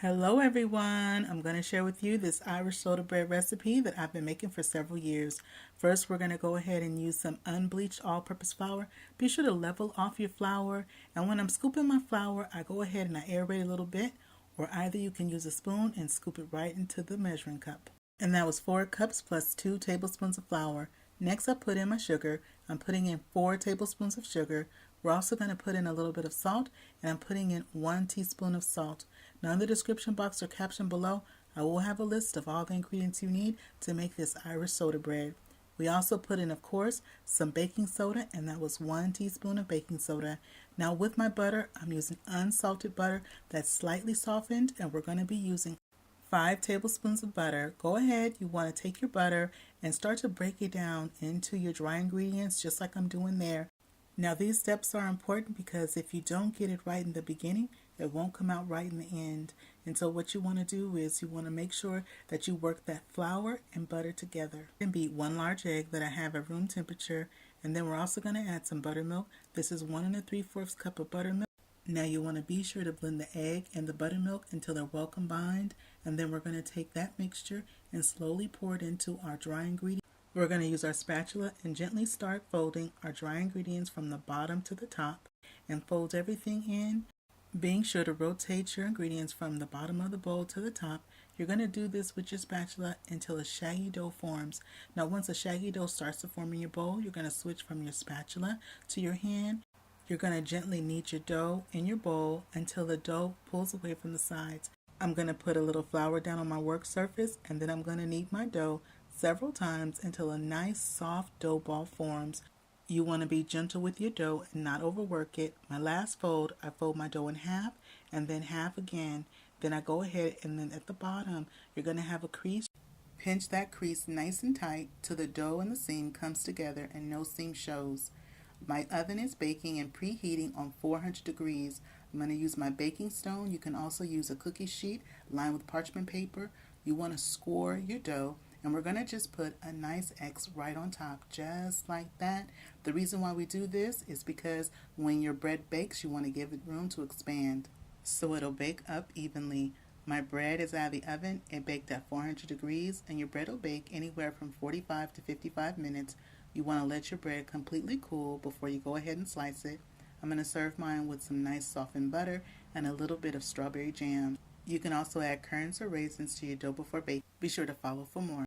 Hello everyone, I'm going to share with you this Irish soda bread recipe that I've been making for several years. First, we're going to go ahead and use some unbleached all-purpose flour. Be sure to level off your flour, and when I'm scooping my flour, I go ahead and I aerate a little bit, or either you can use a spoon and scoop it right into the measuring cup. And that was 4 cups plus 2 tablespoons of flour. Next, I put in my sugar. I'm putting in 4 tablespoons of sugar. We're also going to put in a little bit of salt, and I'm putting in 1 teaspoon of salt. Now in the description box or caption below, I will have a list of all the ingredients you need to make this Irish soda bread. We also put in, of course, some baking soda, and that was 1 teaspoon of baking soda. Now with my butter, I'm using unsalted butter that's slightly softened, and we're going to be using 5 tablespoons of butter. Go ahead, you want to take your butter and start to break it down into your dry ingredients just like I'm doing there. Now these steps are important because if you don't get it right in the beginning, it won't come out right in the end. And so what you want to do is you want to make sure that you work that flour and butter together. And beat 1 large egg that I have at room temperature, and then we're also going to add some buttermilk. This is 1 3/4 cup of buttermilk. Now you want to be sure to blend the egg and the buttermilk until they're well combined, and then we're going to take that mixture and slowly pour it into our dry ingredients. We're going to use our spatula and gently start folding our dry ingredients from the bottom to the top and fold everything in. Being sure to rotate your ingredients from the bottom of the bowl to the top. You're going to do this with your spatula until a shaggy dough forms. Now once a shaggy dough starts to form in your bowl, you're going to switch from your spatula to your hand. You're going to gently knead your dough in your bowl until the dough pulls away from the sides. I'm going to put a little flour down on my work surface, and then I'm going to knead my dough several times until a nice soft dough ball forms. You want to be gentle with your dough and not overwork it. My last fold, I fold my dough in half and then half again. Then I go ahead and then at the bottom, you're going to have a crease. Pinch that crease nice and tight till the dough and the seam comes together and no seam shows. My oven is baking and preheating on 400 degrees. I'm going to use my baking stone. You can also use a cookie sheet lined with parchment paper. You want to score your dough, and we're going to just put a nice X right on top, just like that. The reason why we do this is because when your bread bakes, you want to give it room to expand so it'll bake up evenly. My bread is out of the oven. It baked at 400 degrees, and your bread will bake anywhere from 45 to 55 minutes. You want to let your bread completely cool before you go ahead and slice it. I'm going to serve mine with some nice softened butter and a little bit of strawberry jam. You can also add currants or raisins to your dough before baking. Be sure to follow for more.